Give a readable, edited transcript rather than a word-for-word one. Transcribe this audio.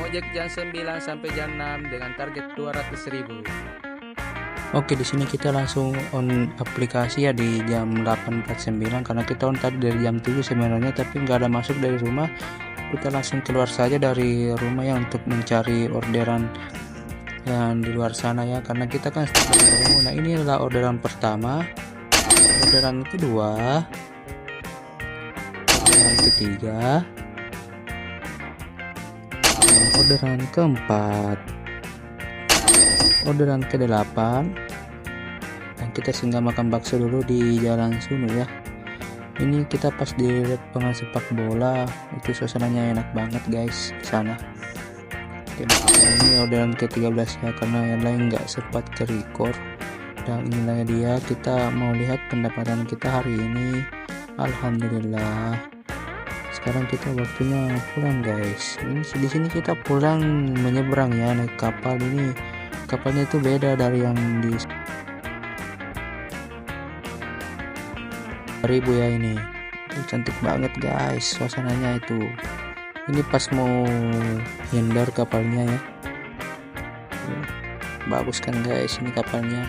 ngojek jam 9 sampai jam 6 dengan target 200.000. Oke, di sini kita langsung on aplikasi ya di jam 8.49 karena kita on tadi dari jam 7 sebenarnya, tapi nggak ada masuk dari rumah. Kita langsung keluar saja dari rumah ya untuk mencari orderan yang di luar sana ya, karena kita kan stuck di rumah. Nah, ini adalah orderan pertama, orderan kedua, orderan ketiga, dan orderan keempat, orderan ke-8. Dan kita singgah makan bakso dulu di Jalan Sunu ya. Ini kita pas di lapangan sepak bola, itu suasananya enak banget guys di sana. Oke, ini orderan ke-13 ya, karena yang lain nggak sempat ke record. Dan inilah dia, kita mau lihat pendapatan kita hari ini. Alhamdulillah. Sekarang kita waktunya pulang guys. Ini di sini kita pulang menyeberang ya, naik kapal. Ini kapalnya itu beda dari yang di ribu ya. Ini cantik banget guys suasananya itu. Ini pas mau nyender kapalnya ya, bagus kan guys ini kapalnya.